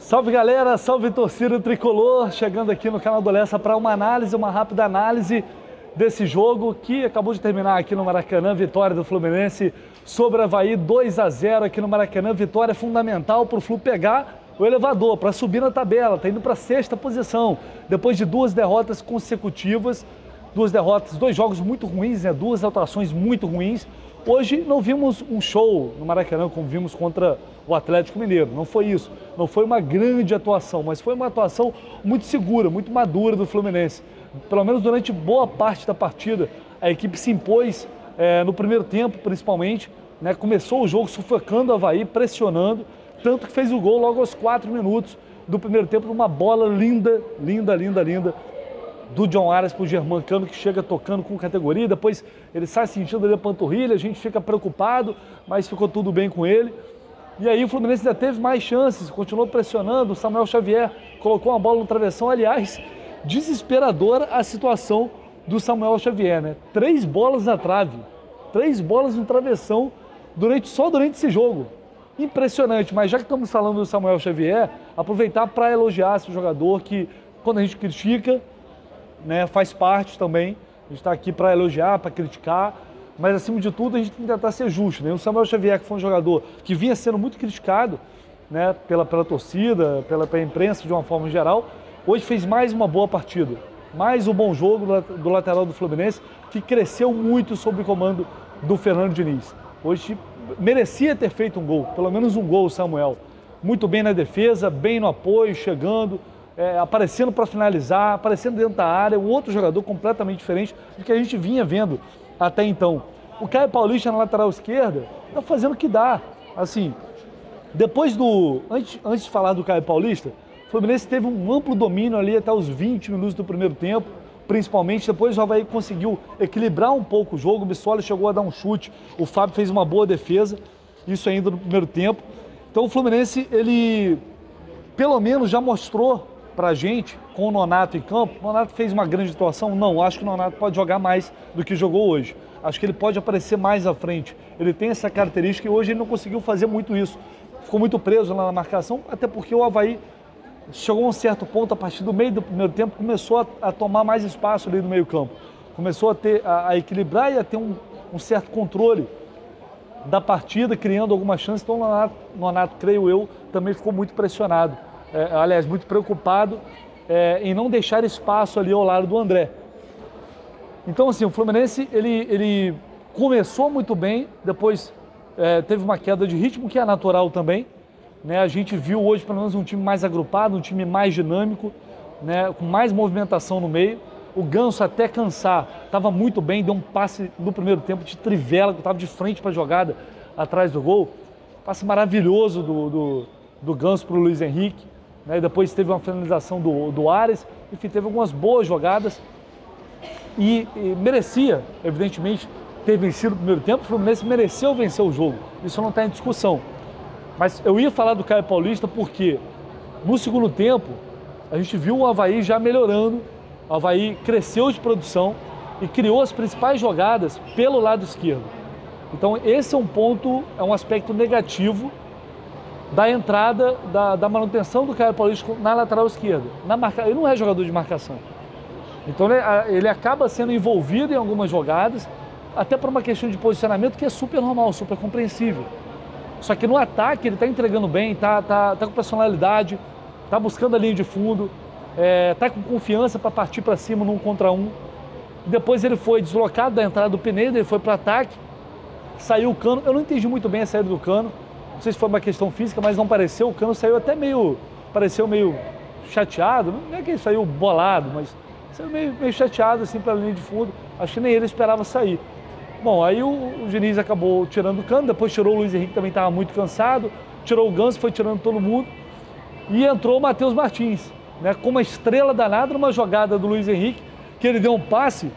Salve galera, salve torcida tricolor, chegando aqui no canal do Lessa para uma rápida análise desse jogo que acabou de terminar aqui no Maracanã, vitória do Fluminense sobre o Avaí 2-0 aqui no Maracanã, vitória fundamental para o Flu pegar o elevador, para subir na tabela, está indo para a 6ª posição, depois de 2 derrotas consecutivas, 2 derrotas, 2 jogos muito ruins, né? 2 atuações muito ruins. Hoje não vimos um show no Maracanã como vimos contra o Atlético Mineiro, não foi isso. Não foi uma grande atuação, mas foi uma atuação muito segura, muito madura do Fluminense. Pelo menos durante boa parte da partida, a equipe se impôs no primeiro tempo, principalmente. Né? Começou o jogo sufocando o Avaí, pressionando, tanto que fez o gol logo aos 4 minutos do primeiro tempo, numa bola linda, do John Arias para o Germancano, que chega tocando com categoria, depois ele sai sentindo ali a panturrilha, a gente fica preocupado, mas ficou tudo bem com ele. E aí o Fluminense ainda teve mais chances, continuou pressionando, o Samuel Xavier colocou uma bola no travessão, aliás, desesperadora a situação do Samuel Xavier, né? 3 bolas na trave, 3 bolas no travessão só durante esse jogo. Impressionante, mas já que estamos falando do Samuel Xavier, aproveitar para elogiar esse jogador que, quando a gente critica, né, faz parte também, a gente está aqui para elogiar, para criticar, mas acima de tudo a gente tem que tentar ser justo, né? O Samuel Xavier, que foi um jogador que vinha sendo muito criticado, né, pela torcida, pela imprensa de uma forma geral, hoje fez mais uma boa partida, mais um bom jogo do lateral do Fluminense, que cresceu muito sob o comando do Fernando Diniz. Hoje merecia ter feito um gol, pelo menos um gol o Samuel, muito bem na defesa, bem no apoio, chegando, aparecendo para finalizar, aparecendo dentro da área, um outro jogador completamente diferente do que a gente vinha vendo até então. O Caio Paulista na lateral esquerda está fazendo o que dá. Assim, antes de falar do Caio Paulista, o Fluminense teve um amplo domínio ali até os 20 minutos do primeiro tempo, principalmente. Depois o Avaí conseguiu equilibrar um pouco o jogo, o Bissoli chegou a dar um chute, o Fábio fez uma boa defesa, isso ainda no primeiro tempo. Então o Fluminense, ele pelo menos já mostrou pra gente, com o Nonato em campo. O Nonato fez uma grande atuação? Não, acho que o Nonato pode jogar mais do que jogou hoje. Acho que ele pode aparecer mais à frente. Ele tem essa característica e hoje ele não conseguiu fazer muito isso. Ficou muito preso lá na marcação, até porque o Avaí chegou a um certo ponto, a partir do meio do primeiro tempo, começou a tomar mais espaço ali no meio campo. Começou a equilibrar e a ter um certo controle da partida, criando algumas chances. Então o Nonato, creio eu, também ficou muito pressionado. Aliás, muito preocupado em não deixar espaço ali ao lado do André. Então, assim, o Fluminense, ele começou muito bem, depois teve uma queda de ritmo, que é natural também, né? A gente viu hoje, pelo menos, um time mais agrupado, um time mais dinâmico, né? Com mais movimentação no meio. O Ganso, até cansar, estava muito bem, deu um passe no primeiro tempo de trivela, que estava de frente para a jogada, atrás do gol. Passe maravilhoso do Ganso para o Luiz Henrique. Né, depois teve uma finalização do Arias, enfim, teve algumas boas jogadas e merecia, evidentemente, ter vencido o primeiro tempo. O Fluminense mereceu vencer o jogo, isso não está em discussão. Mas eu ia falar do Caio Paulista porque no segundo tempo a gente viu o Avaí já melhorando, o Avaí cresceu de produção e criou as principais jogadas pelo lado esquerdo. Então esse é um ponto, é um aspecto negativo da entrada, da manutenção do Caio Paulista na lateral esquerda. Ele não é jogador de marcação. Então ele acaba sendo envolvido em algumas jogadas, até por uma questão de posicionamento que é super normal, super compreensível. Só que no ataque ele está entregando bem, está com personalidade, está buscando a linha de fundo, está com confiança para partir para cima num contra um. Depois ele foi deslocado da entrada do Pineda, ele foi para o ataque, saiu o Cano. Eu não entendi muito bem a saída do Cano. Não sei se foi uma questão física, mas não pareceu. O Cano saiu até pareceu meio chateado. Não é que ele saiu bolado, mas saiu meio chateado assim pela linha de fundo. Acho que nem ele esperava sair. Bom, aí o Diniz acabou tirando o Cano, depois tirou o Luiz Henrique, também estava muito cansado, tirou o Ganso, foi tirando todo mundo. E entrou o Matheus Martins, né, com uma estrela danada numa jogada do Luiz Henrique, que ele deu um passe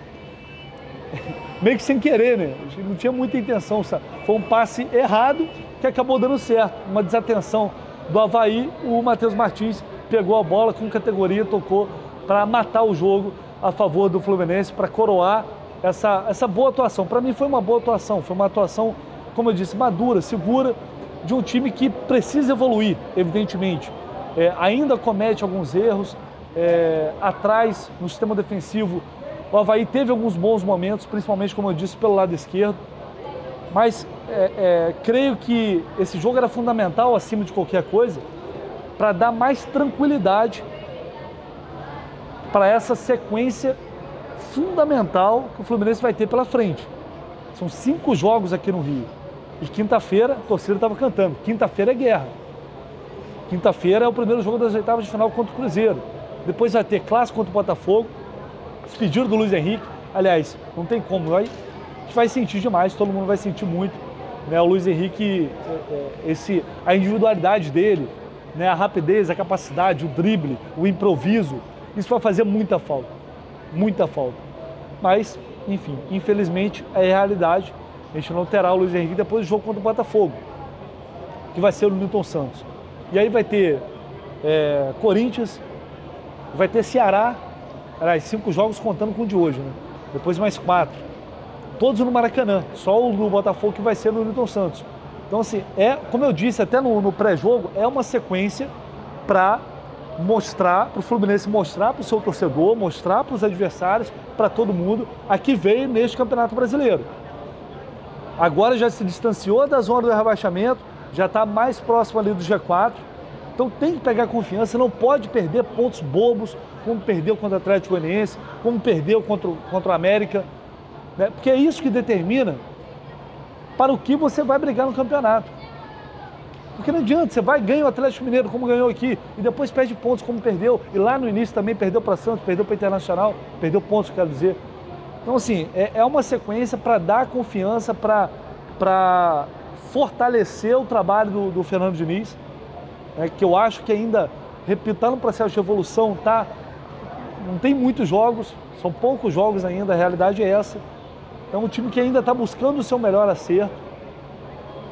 meio que sem querer, né? Não tinha muita intenção, sabe? Foi um passe errado que acabou dando certo. Uma desatenção do Avaí, o Matheus Martins pegou a bola com categoria, tocou para matar o jogo a favor do Fluminense, para coroar essa boa atuação. Para mim foi uma boa atuação, foi uma atuação, como eu disse, madura, segura, de um time que precisa evoluir, evidentemente. ainda comete alguns erros. Atrás, no sistema defensivo, o Avaí teve alguns bons momentos, principalmente, como eu disse, pelo lado esquerdo. Mas creio que esse jogo era fundamental, acima de qualquer coisa, para dar mais tranquilidade para essa sequência fundamental que o Fluminense vai ter pela frente. São 5 jogos aqui no Rio. E quinta-feira, a torcida estava cantando, quinta-feira é guerra. Quinta-feira é o primeiro jogo das oitavas de final contra o Cruzeiro. Depois vai ter clássico contra o Botafogo, despedido do Luiz Henrique. Aliás, não tem como, a gente vai sentir demais, todo mundo vai sentir muito. Né? O Luiz Henrique, a individualidade dele, né? A rapidez, a capacidade, o drible, o improviso, isso vai fazer muita falta. Muita falta. Mas, enfim, infelizmente é a realidade. A gente não terá o Luiz Henrique depois do jogo contra o Botafogo, que vai ser o Newton Santos. E aí vai ter Corinthians, vai ter Ceará, 5 jogos contando com o de hoje, né? Depois mais 4. Todos no Maracanã, só o do Botafogo que vai ser no Newton Santos. Então, assim, como eu disse até no pré-jogo, é uma sequência para mostrar, para o Fluminense mostrar para o seu torcedor, mostrar para os adversários, para todo mundo, a que veio neste Campeonato Brasileiro. Agora já se distanciou da zona do rebaixamento, já está mais próximo ali do G4. Então tem que pegar confiança, não pode perder pontos bobos, como perdeu contra o Atlético Goianiense, como perdeu contra o América, né? Porque é isso que determina para o que você vai brigar no campeonato. Porque não adianta, você vai e ganha o Atlético Mineiro como ganhou aqui, e depois perde pontos como perdeu, e lá no início também perdeu para Santos, perdeu para Internacional, perdeu pontos, quero dizer. Então, assim, é uma sequência para dar confiança, para fortalecer o trabalho do Fernando Diniz, que eu acho que ainda, repito, está no processo de evolução, não tem muitos jogos, são poucos jogos ainda, a realidade é essa. É um time que ainda está buscando o seu melhor acerto.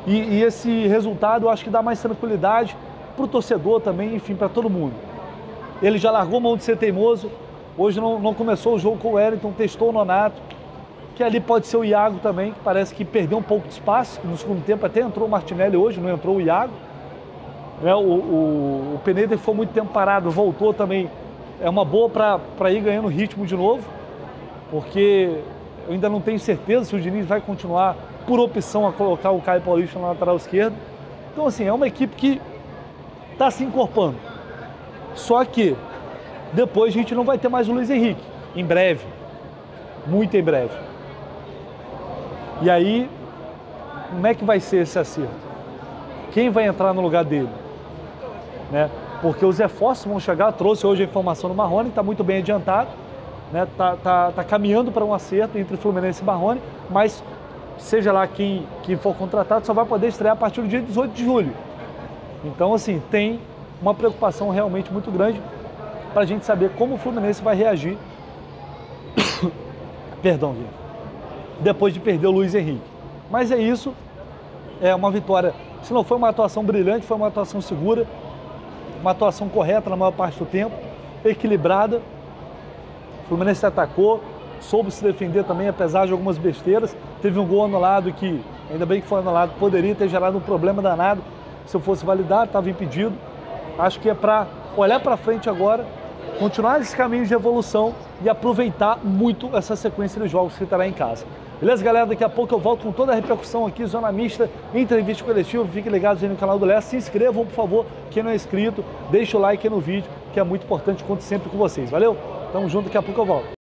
E esse resultado eu acho que dá mais tranquilidade para o torcedor também, enfim, para todo mundo. Ele já largou mão de ser teimoso, hoje não começou o jogo com o Wellington, testou o Nonato, que ali pode ser o Iago também, que parece que perdeu um pouco de espaço, no segundo tempo até entrou o Martinelli hoje, não entrou o Iago. O Peneda foi muito tempo parado, voltou também, é uma boa para ir ganhando ritmo de novo, porque eu ainda não tenho certeza se o Diniz vai continuar por opção a colocar o Caio Paulista na lateral esquerda. Então, assim, é uma equipe que está se encorpando. Só que depois a gente não vai ter mais o Luiz Henrique, em breve, muito em breve. E aí, como é que vai ser esse acerto? Quem vai entrar no lugar dele? Né? Porque os reforços vão chegar, trouxe hoje a informação do Marrone, está muito bem adiantado, né? Tá caminhando para um acerto entre Fluminense e Marrone, mas seja lá quem for contratado, só vai poder estrear a partir do dia 18 de julho. Então, assim, tem uma preocupação realmente muito grande para a gente saber como o Fluminense vai reagir, perdão, gente, depois de perder o Luiz Henrique. Mas é isso, é uma vitória, se não foi uma atuação brilhante, foi uma atuação segura, uma atuação correta na maior parte do tempo, equilibrada. O Fluminense atacou, soube se defender também, apesar de algumas besteiras. Teve um gol anulado que, ainda bem que foi anulado, poderia ter gerado um problema danado se eu fosse validar, estava impedido. Acho que é para olhar para frente agora, continuar esse caminho de evolução e aproveitar muito essa sequência de jogos que estará em casa. Beleza, galera? Daqui a pouco eu volto com toda a repercussão aqui, Zona Mista, entrevista coletiva. Fiquem ligados aí no canal do Léo. Se inscrevam, por favor, quem não é inscrito. Deixa o like aí no vídeo, que é muito importante. Conto sempre com vocês. Valeu? Tamo junto, daqui a pouco eu volto.